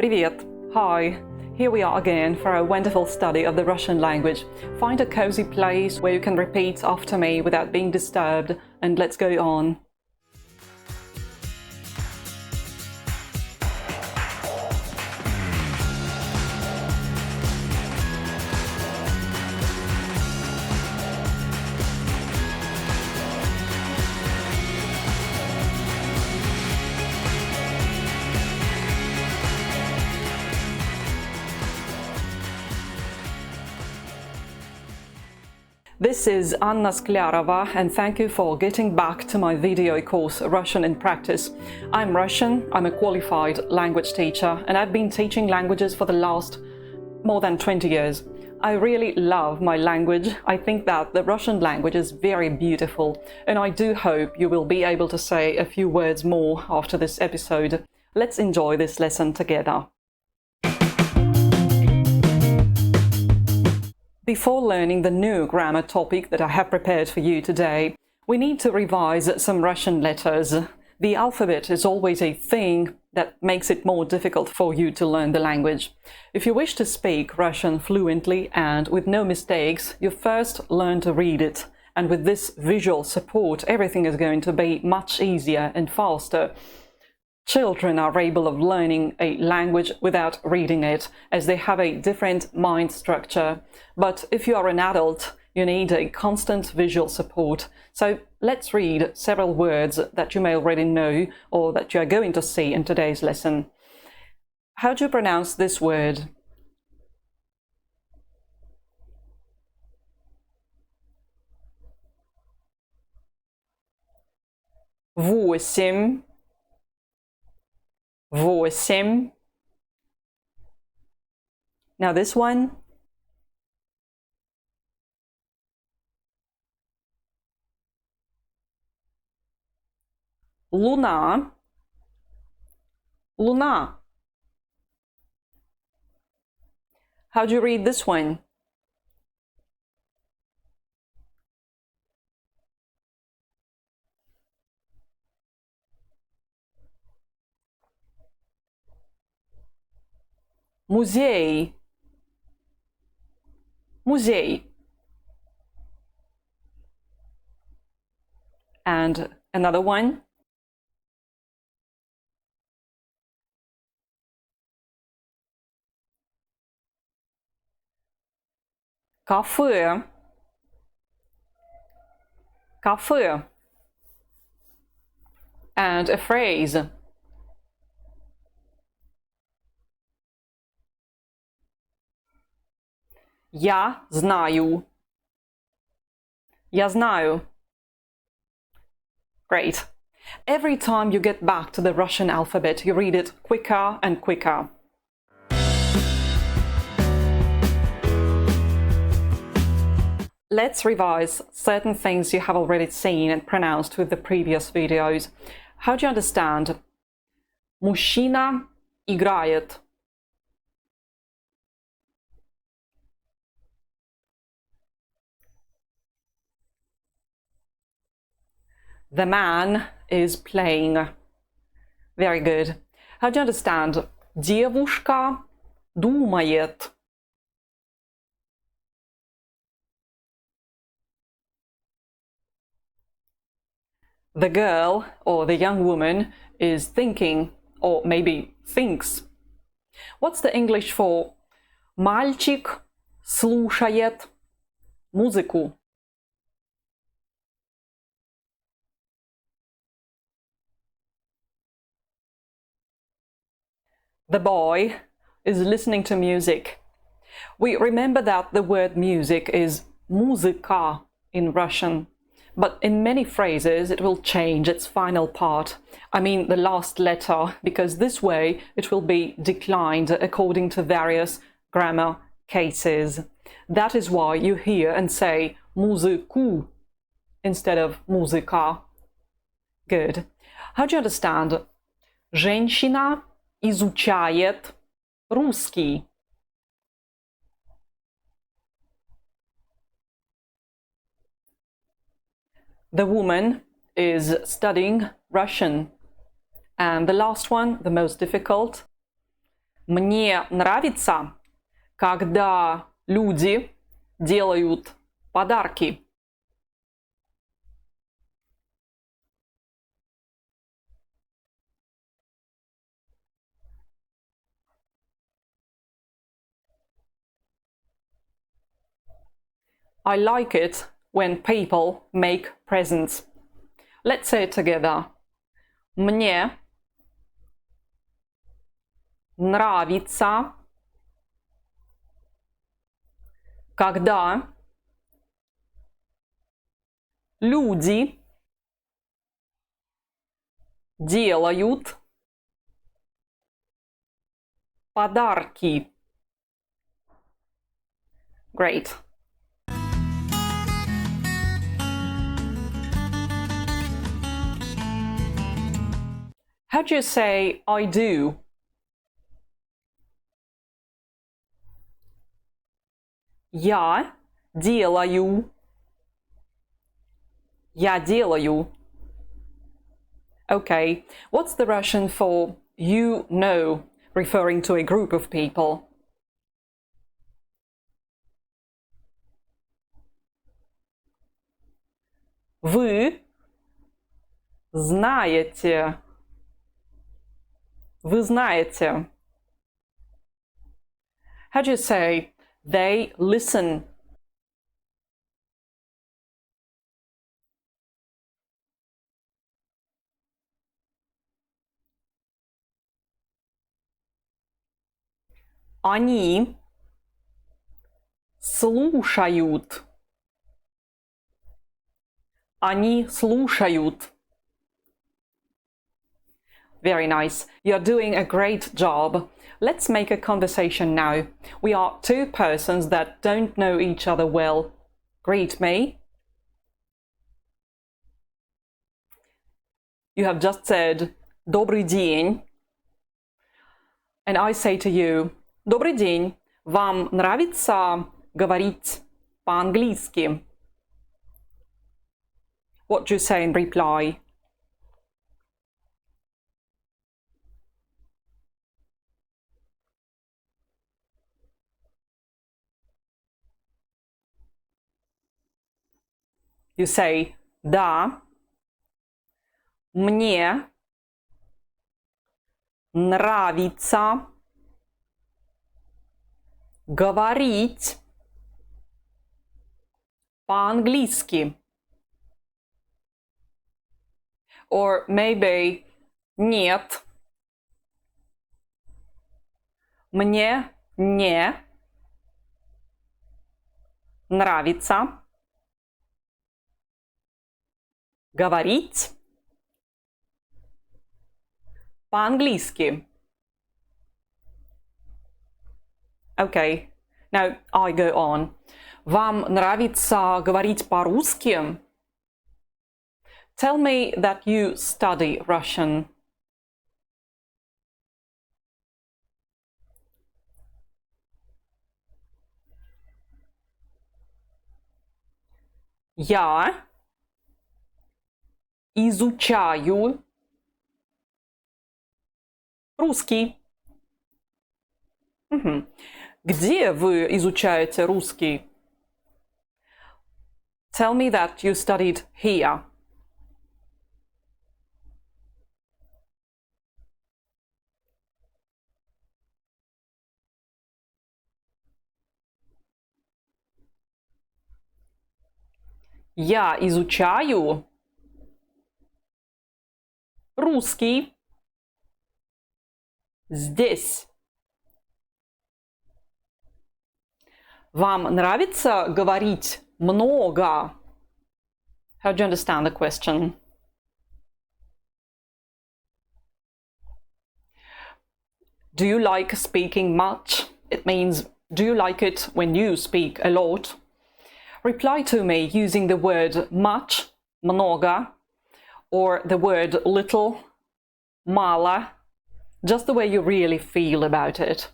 Привет! Hi! Here we are again for a wonderful study of the Russian language. Find a cozy place where you can repeat after me without being disturbed, and let's go on. This is Anna Skliarova, and thank you for getting back to my video course Russian in Practice. I'm Russian, I'm a qualified language teacher, and I've been teaching languages for the last more than 20 years. I really love my language. I think that the Russian language is very beautiful, and I do hope you will be able to say a few words more after this episode. Let's enjoy this lesson together. Before learning the new grammar topic that I have prepared for you today, we need to revise some Russian letters. The alphabet is always a thing that makes it more difficult for you to learn the language. If you wish to speak Russian fluently and with no mistakes, you first learn to read it. And with this visual support, everything is going to be much easier and faster. Children are able of learning a language without reading it, as they have a different mind structure. But if you are an adult, you need a constant visual support. So let's read several words that you may already know or that you are going to see in today's lesson. How do you pronounce this word? Восемь. Восемь. Now this one. Луна. Луна. How do you read this one? Музей. Музей. And another one. Кафе. Кафе. And a phrase. Я знаю. Я знаю. Great. Every time you get back to the Russian alphabet, you read it quicker and quicker. Let's revise certain things you have already seen and pronounced with the previous videos. How do you understand? Мужчина играет. The man is playing. Very good. How do you understand? Девушка думает. The girl or the young woman is thinking, or maybe thinks. What's the English for мальчик слушает музыку? The boy is listening to music. We remember that the word music is muzika in Russian, but in many phrases it will change its final part. I mean the last letter, because this way it will be declined according to various grammar cases. That is why you hear and say muziku instead of muzika. Good. How do you understand? Женщина изучает русский. The woman is studying Russian. And the last one, the most difficult. Мне нравится, когда люди делают подарки. I like it when people make presents. Let's say it together. Мне нравится, когда люди делают подарки. Great. How do you say I do? Я делаю. Я делаю. Okay, what's the Russian for you know, referring to a group of people? Вы знаете. Вы знаете. How do you say they listen? Они слушают. Они слушают. Very nice. You're doing a great job. Let's make a conversation now. We are two persons that don't know each other well. Greet me. You have just said «Добрый день». And I say to you «Добрый день. Вам нравится говорить по-английски?» What do you say in reply? You say «Да, мне нравится говорить по-английски». Or maybe «Нет, мне не нравится говорить по-английски». Okay, now I go on. Вам нравится говорить по-русски? Tell me that you study Russian. Я изучаю русский. Где вы изучаете русский? Tell me that you studied here. Я изучаю русский здесь. Вам нравится говорить много? How do you understand the question? Do you like speaking much? It means, do you like it when you speak a lot? Reply to me using the word much, много, or the word little, мало, just the way you really feel about it.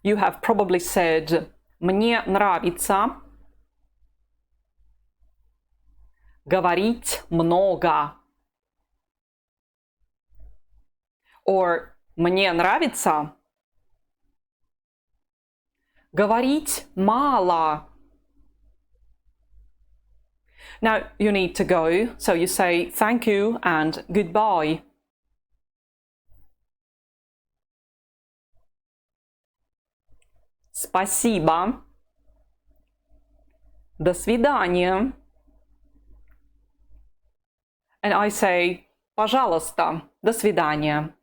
you have probably said «Мне нравится говорить много» or «Мне нравится говорить мало». Now you need to go, so you say thank you and goodbye. Спасибо. До свидания. And I say, пожалуйста, до свидания.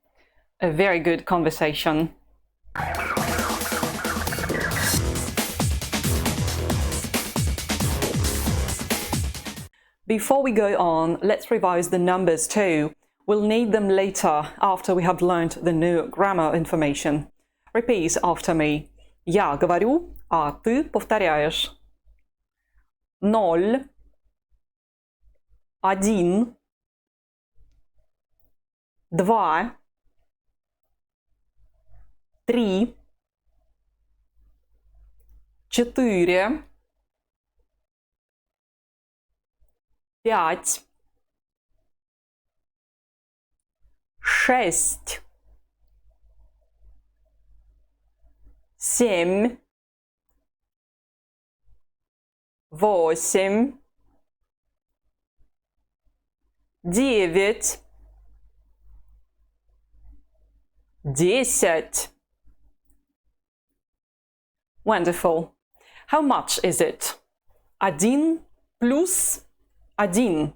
A very good conversation. Before we go on, let's revise the numbers too. We'll need them later after we have learned the new grammar information. Repeat after me. Я говорю, а ты повторяешь. 0, 1, 2, 3, 4, 5, 6, 7, 8, 9, 10. Wonderful. How much is it? 1 plus 1.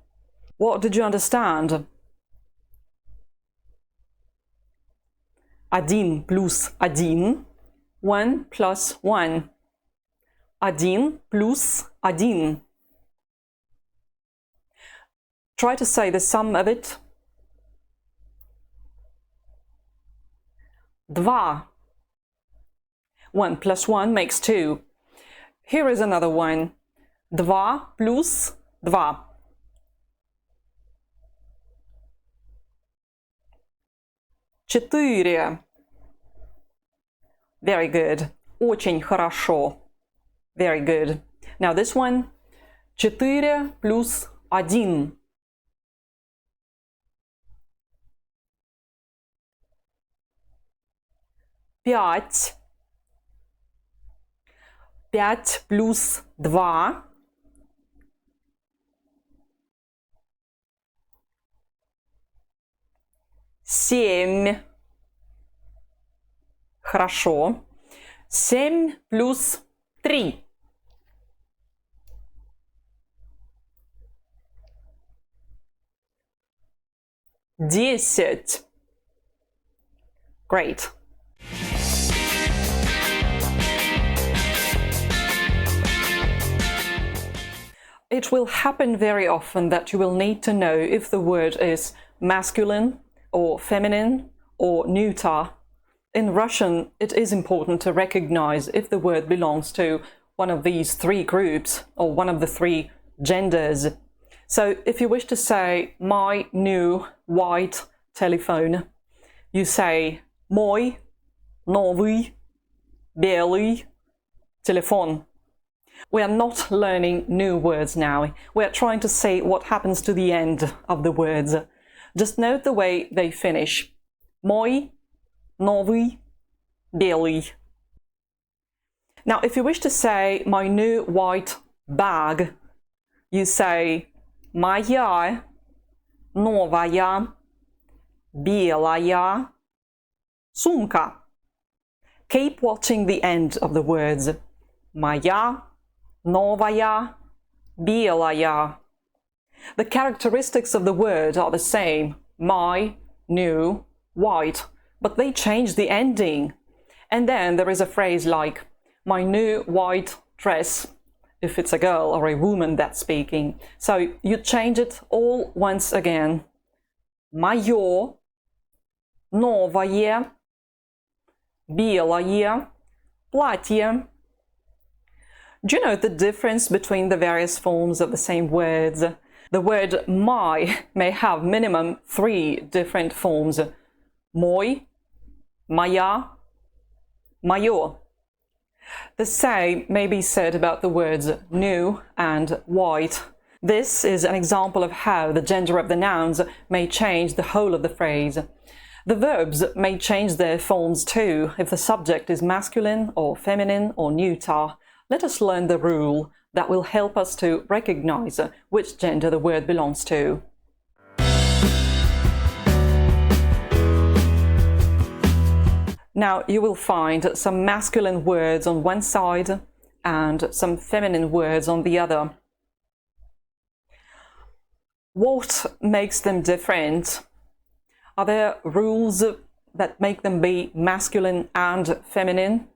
What did you understand? 1 plus 1. 1 plus 1. 1 plus 1. Try to say the sum of it. 2. 1 plus 1 makes 2. Here is another one. 2 plus 2. 4. Very good. Очень хорошо. Very good. Now this one. 4 plus 1. 5. 5 плюс 2. 7. Хорошо. 7 плюс 3. 10. Great. It will happen very often that you will need to know if the word is masculine or feminine or neuter. In Russian, it is important to recognize if the word belongs to one of these 3 groups or one of the 3 genders. So if you wish to say my new white telephone, you say мой новый белый телефон. We are not learning new words now. We are trying to say what happens to the end of the words. Just note the way they finish. Мой новый белый. Now, if you wish to say my new white bag, you say моя новая белая сумка. Keep watching the end of the words. Моя новая белая. The characteristics of the word are the same. My, new, white. But they change the ending. And then there is a phrase like my new white dress, if it's a girl or a woman that's speaking. So you change it all once again. Моё новое белое платье. Do you know the difference between the various forms of the same words? The word my may have minimum 3 different forms. Мой, моя, моё. The same may be said about the words new and white. This is an example of how the gender of the nouns may change the whole of the phrase. The verbs may change their forms too, if the subject is masculine or feminine or neuter. Let us learn the rule that will help us to recognize which gender the word belongs to. Now you will find some masculine words on one side and some feminine words on the other. What makes them different? Are there rules that make them be masculine and feminine?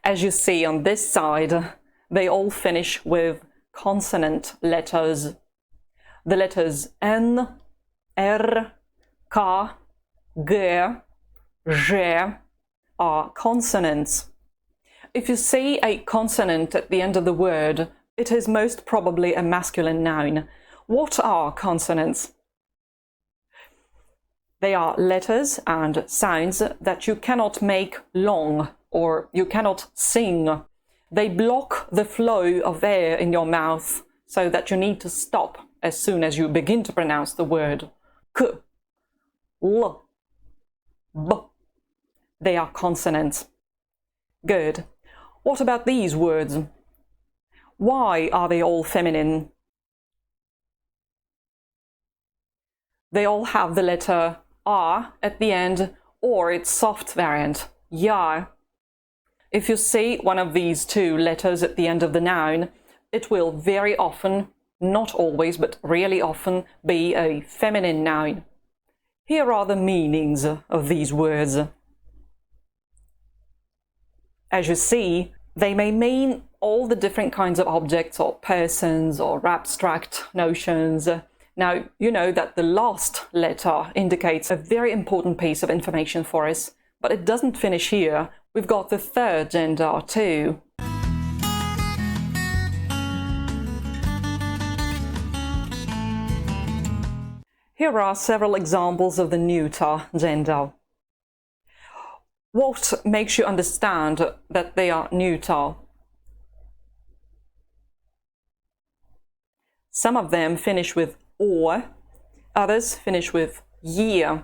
As you see on this side, they all finish with consonant letters. The letters N, R, K, G, J are consonants. If you see a consonant at the end of the word, it is most probably a masculine noun. What are consonants? They are letters and sounds that you cannot make long or you cannot sing. They block the flow of air in your mouth so that you need to stop as soon as you begin to pronounce the word. K, L, B. They are consonants. Good. What about these words? Why are they all feminine? They all have the letter R at the end or its soft variant, ja. If you see one of these two letters at the end of the noun, it will very often, not always, but really often, be a feminine noun. Here are the meanings of these words. As you see, they may mean all the different kinds of objects or persons or abstract notions. Now, you know that the last letter indicates a very important piece of information for us, but it doesn't finish here. We've got the third gender too. Here are several examples of the neuter gender. What makes you understand that they are neuter? Some of them finish with or, others finish with year.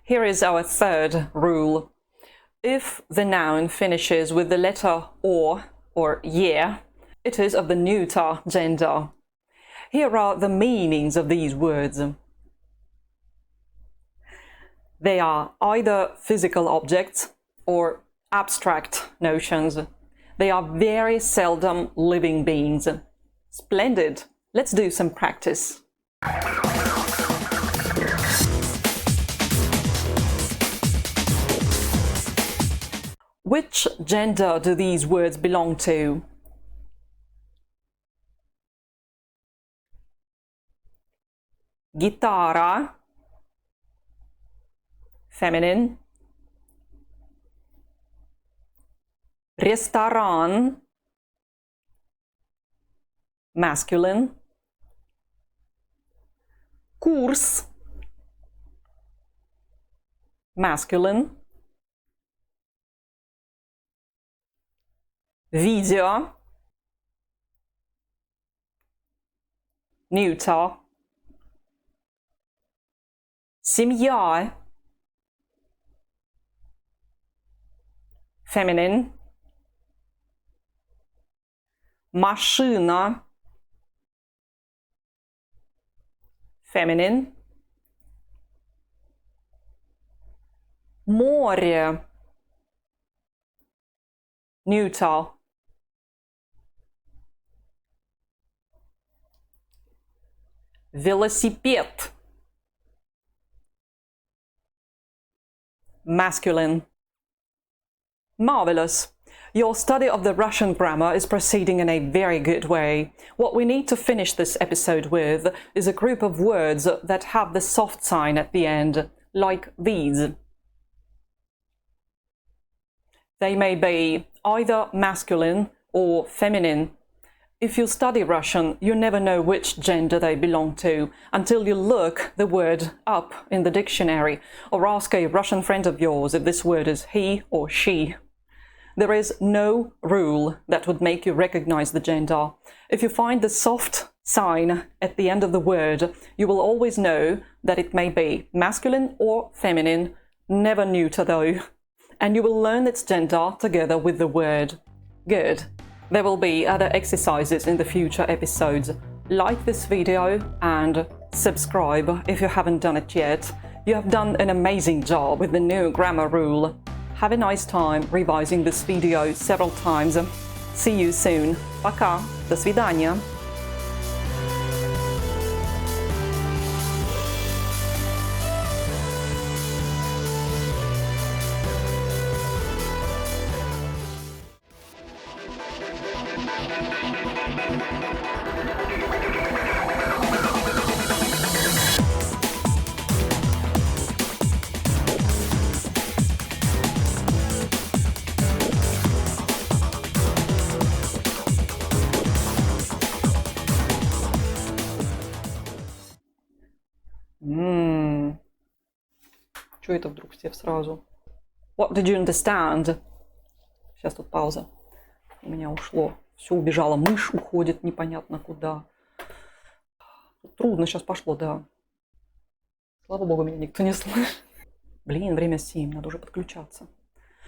Here is our third rule. If the noun finishes with the letter or year, it is of the neuter gender. Here are the meanings of these words. They are either physical objects or abstract notions. They are very seldom living beings. Splendid! Let's do some practice. Which gender do these words belong to? Gitara, feminine. Restoran, masculine. Kurs, masculine. Video, neuter. Семья, feminine. Машина, feminine. Море, neuter. Велосипед, masculine. Marvelous! Your study of the Russian grammar is proceeding in a very good way. What we need to finish this episode with is a group of words that have the soft sign at the end, like these. They may be either masculine or feminine. If you study Russian, you never know which gender they belong to until you look the word up in the dictionary or ask a Russian friend of yours if this word is he or she. There is no rule that would make you recognize the gender. If you find the soft sign at the end of the word, you will always know that it may be masculine or feminine, never neuter though. And you will learn its gender together with the word. Good. There will be other exercises in the future episodes. Like this video and subscribe if you haven't done it yet. You have done an amazing job with the new grammar rule. Have a nice time revising this video several times. See you soon. Пока. До свидания. Чё это вдруг все сразу? What did you understand? Сейчас тут пауза. У меня ушло. Все убежало. Мышь уходит непонятно куда. Трудно сейчас пошло, да. Слава богу, меня никто не слышит. Блин, время 7, надо уже подключаться.